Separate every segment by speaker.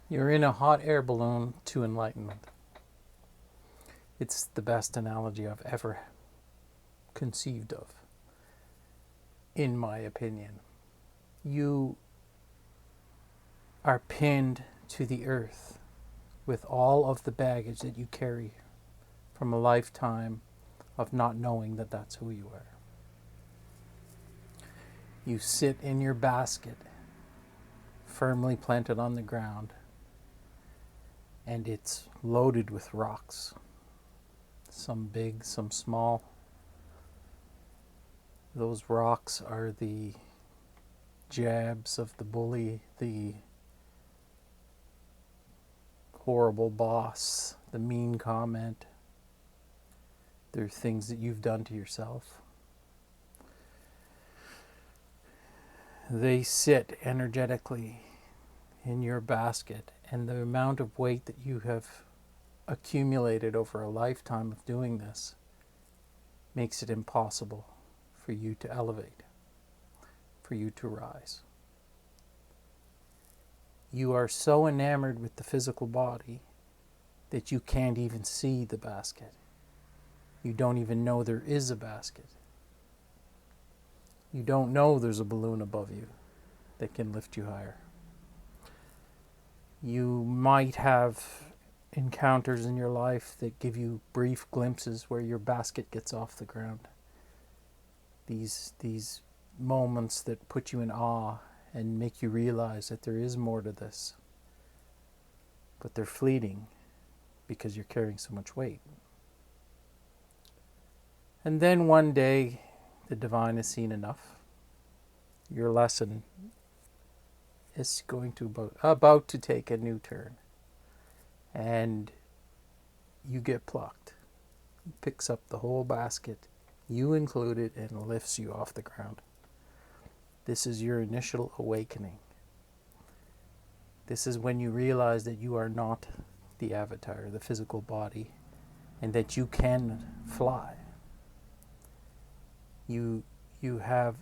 Speaker 1: You're in a hot air balloon to enlightenment. It's the best analogy I've ever conceived of, in my opinion. You are pinned to the earth with all of the baggage that you carry from a lifetime of not knowing that that's who you are. You sit in your basket, firmly planted on the ground, and it's loaded with rocks. Some big, some small. Those rocks are the jabs of the bully, the horrible boss, the mean comment. They're things that you've done to yourself. They sit energetically in your basket, and the amount of weight that you have accumulated over a lifetime of doing this makes it impossible for you to elevate, for you to rise. You are so enamored with the physical body that you can't even see the basket. You don't even know there is a basket. You don't know there's a balloon above you that can lift you higher. You might have encounters in your life that give you brief glimpses where your basket gets off the ground. These moments that put you in awe and make you realize that there is more to this. But they're fleeting because you're carrying so much weight. And then one day, the divine has seen enough. Your lesson is going to about to take a new turn. And you get plucked. He picks up the whole basket, you included, and lifts you off the ground. This is your initial awakening. This is when you realize that you are not the avatar, the physical body, and that you can fly. You have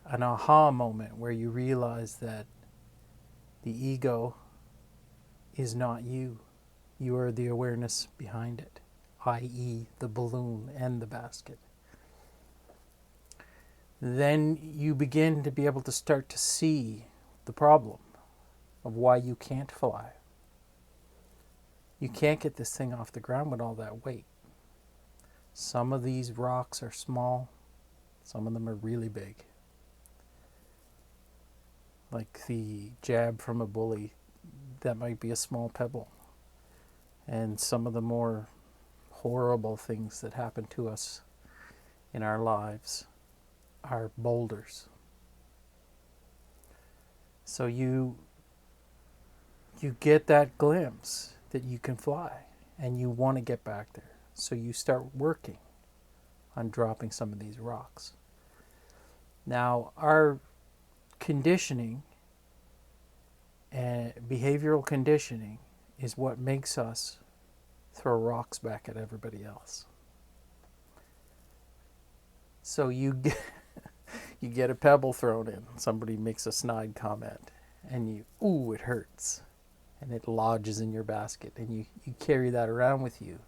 Speaker 1: an aha moment where you realize that the ego is not you. You are the awareness behind it, i.e. the balloon and the basket. Then you begin to be able to start to see the problem of why you can't fly. You can't get this thing off the ground with all that weight. Some of these rocks are small, some of them are really big. Like the jab from a bully, that might be a small pebble. And some of the more horrible things that happen to us in our lives are boulders. So you get that glimpse that you can fly and you want to get back there. So you start working on dropping some of these rocks. Now, our conditioning and behavioral conditioning is what makes us throw rocks back at everybody else. So you get a pebble thrown in, somebody makes a snide comment, and ooh, it hurts. And it lodges in your basket, and you carry that around with you.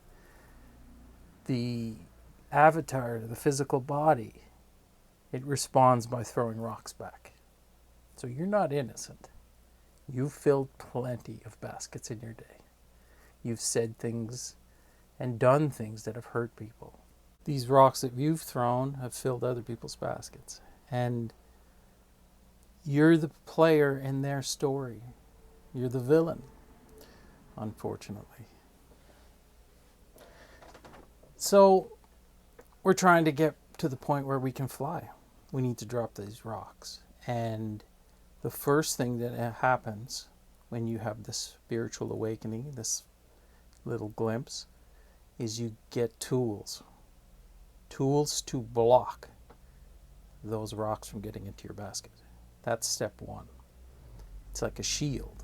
Speaker 1: The avatar, the physical body, it responds by throwing rocks back. So you're not innocent. You've filled plenty of baskets in your day. You've said things and done things that have hurt people. These rocks that you've thrown have filled other people's baskets. And you're the player in their story. You're the villain, unfortunately. So we're trying to get to the point where we can fly. We need to drop these rocks. And the first thing that happens when you have this spiritual awakening, this little glimpse, is you get tools. Tools to block those rocks from getting into your basket. That's step one. It's like a shield.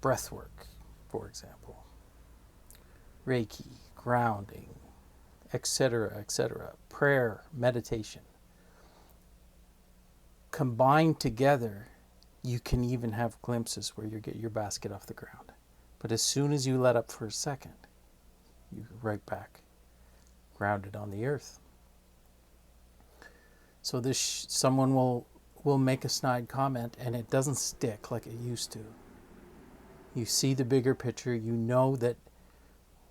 Speaker 1: Breathwork, for example. Reiki, grounding, etc., etc. Prayer, meditation. Combined together You can even have glimpses where you get your basket off the ground. But as soon as you let up for a second, you're right back, grounded on the earth. So this someone will make a snide comment and it doesn't stick like it used to. You see the bigger picture. You know that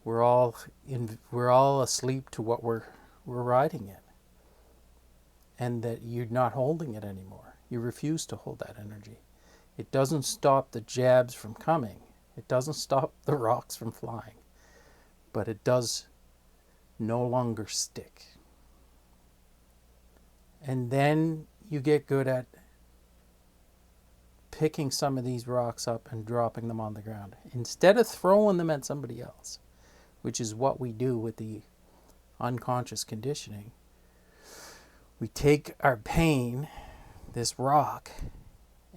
Speaker 1: we're all asleep to what we're riding in, and that you're not holding it anymore. You refuse to hold that energy. It doesn't stop the jabs from coming. It doesn't stop the rocks from flying, but it does no longer stick. And then you get good at picking some of these rocks up and dropping them on the ground instead of throwing them at somebody else, which is what we do with the unconscious conditioning. We take our pain, this rock,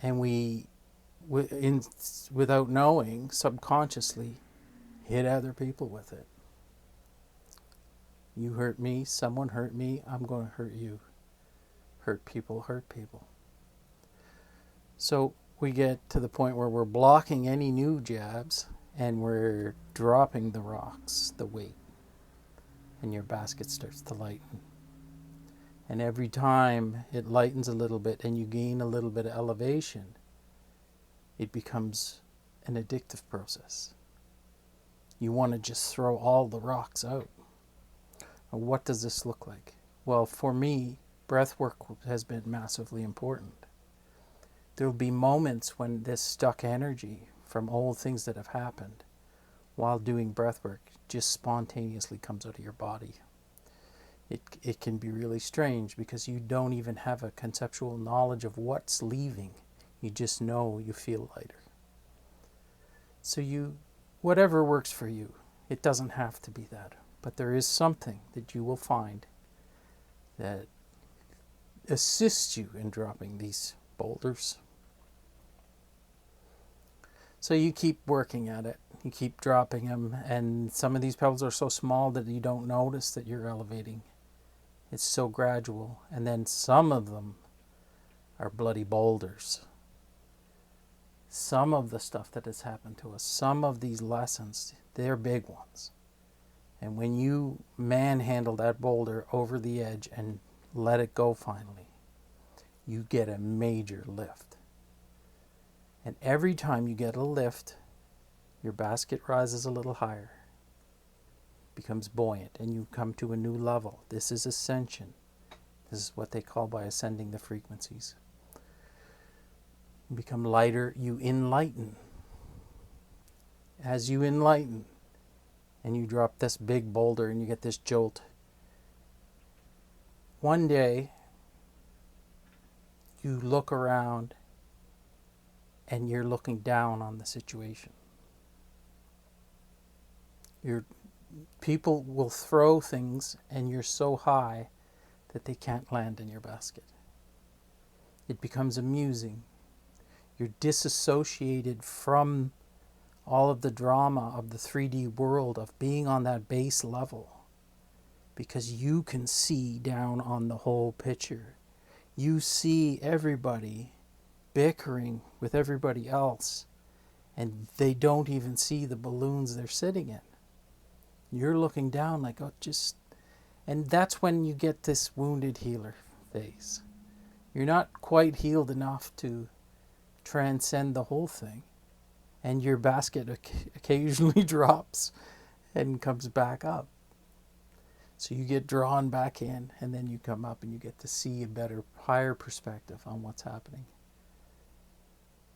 Speaker 1: and without knowing, subconsciously hit other people with it. You hurt me, someone hurt me, I'm going to hurt you. Hurt people. So we get to the point where we're blocking any new jabs and we're dropping the rocks, the weight, and your basket starts to lighten. And every time it lightens a little bit and you gain a little bit of elevation, it becomes an addictive process. You want to just throw all the rocks out. Now, what does this look like? Well, for me, breath work has been massively important. There will be moments when this stuck energy from old things that have happened while doing breath work just spontaneously comes out of your body. It can be really strange because you don't even have a conceptual knowledge of what's leaving. You just know you feel lighter. So whatever works for you, it doesn't have to be that. But there is something that you will find that assists you in dropping these boulders. So you keep working at it. You keep dropping them. And some of these pebbles are so small that you don't notice that you're elevating. It's so gradual. And then some of them are bloody boulders. Some of the stuff that has happened to us, some of these lessons, they're big ones. And when you manhandle that boulder over the edge and let it go finally, you get a major lift. And every time you get a lift, your basket rises a little higher, becomes buoyant, and you come to a new level. This is ascension. This is what they call by ascending the frequencies. You become lighter, you enlighten. As you enlighten, and you drop this big boulder and you get this jolt, one day you look around and you're looking down on the situation. People will throw things and you're so high that they can't land in your basket. It becomes amusing. You're disassociated from all of the drama of the 3D world of being on that base level because you can see down on the whole picture. You see everybody bickering with everybody else and they don't even see the balloons they're sitting in. You're looking down like, and that's when you get this wounded healer phase. You're not quite healed enough to transcend the whole thing, and your basket occasionally drops and comes back up. So you get drawn back in, and then you come up and you get to see a better, higher perspective on what's happening.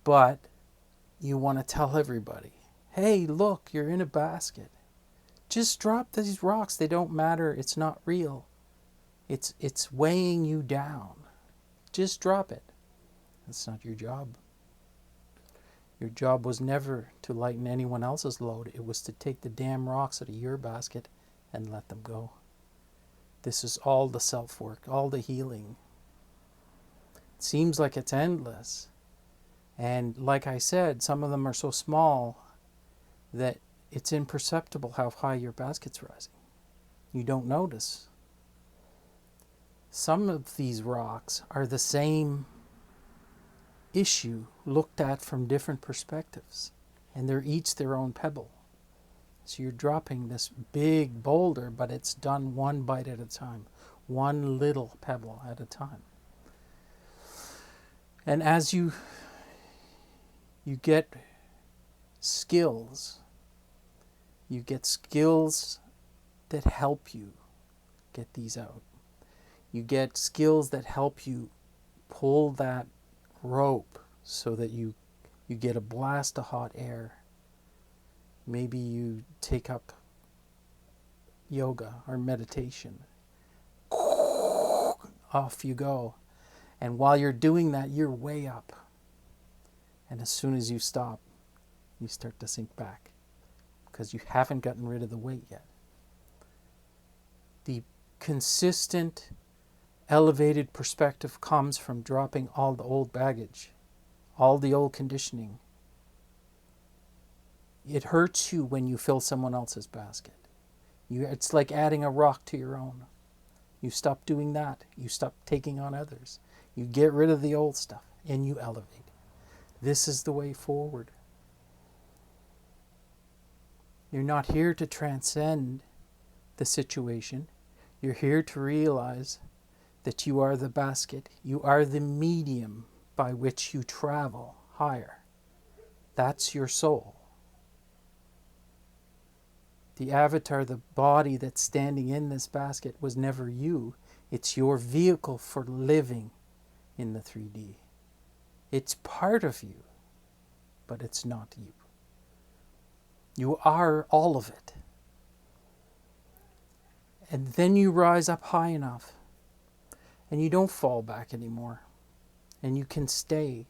Speaker 1: But you want to tell everybody, hey, look, you're in a basket. Just drop these rocks. They don't matter. It's not real. It's weighing you down. Just drop it. That's not your job. Your job was never to lighten anyone else's load. It was to take the damn rocks out of your basket and let them go. This is all the self-work, all the healing. It seems like it's endless. And like I said, some of them are so small that it's imperceptible how high your basket's rising. You don't notice. Some of these rocks are the same issue looked at from different perspectives, and they're each their own pebble. So you're dropping this big boulder, but it's done one bite at a time, one little pebble at a time. And as you get skills, that help you get these out. You get skills that help you pull that rope so that you get a blast of hot air. Maybe you take up yoga or meditation. Off you go. And while you're doing that, you're way up. And as soon as you stop, you start to sink back because you haven't gotten rid of the weight yet. The consistent, elevated perspective comes from dropping all the old baggage, all the old conditioning. It hurts you when you fill someone else's basket. It's like adding a rock to your own. You stop doing that. You stop taking on others. You get rid of the old stuff and you elevate. This is the way forward. You're not here to transcend the situation. You're here to realize that you are the basket. You are the medium by which you travel higher. That's your soul. The avatar, the body that's standing in this basket, was never you. It's your vehicle for living in the 3D. It's part of you, but it's not you. You are all of it. And then you rise up high enough, and you don't fall back anymore, and you can stay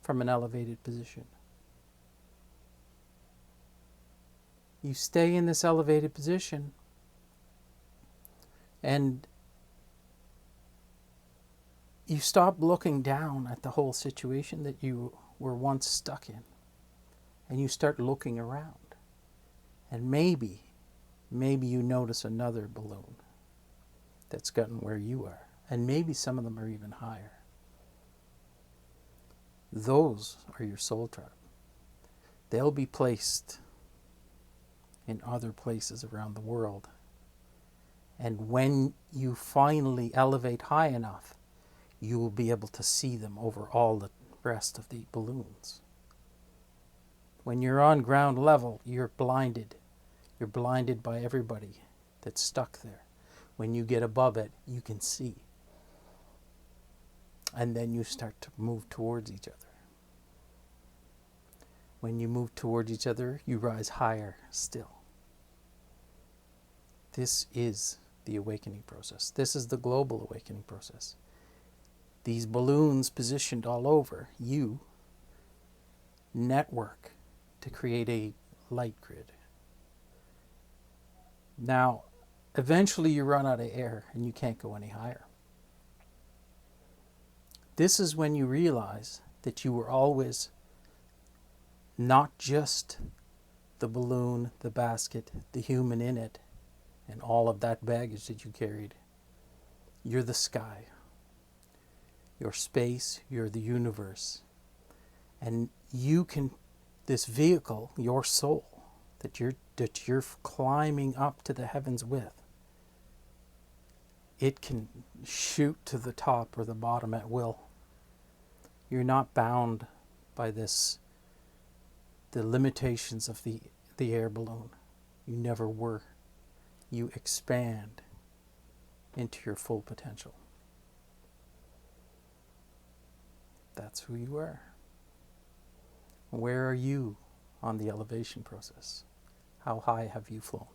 Speaker 1: from an elevated position. You stay in this elevated position, and you stop looking down at the whole situation that you were once stuck in, and you start looking around. And maybe you notice another balloon that's gotten where you are, and maybe some of them are even higher. Those are your soul tribe. They'll be placed in other places around the world. And when you finally elevate high enough, you will be able to see them over all the rest of the balloons. When you're on ground level, you're blinded. You're blinded by everybody that's stuck there. When you get above it, you can see. And then you start to move towards each other. When you move towards each other, you rise higher still. This is the awakening process. This is the global awakening process. These balloons positioned all over you network to create a light grid. Now, eventually you run out of air and you can't go any higher. This is when you realize that you were always not just the balloon, the basket, the human in it, and all of that baggage that you carried. You're the sky. You're space. You're the universe. And you can, this vehicle, your soul, that you're climbing up to the heavens with, it can shoot to the top or the bottom at will. You're not bound by the limitations of the air balloon. You never were. You expand into your full potential. That's who you are. Where are you on the elevation process? How high have you flown?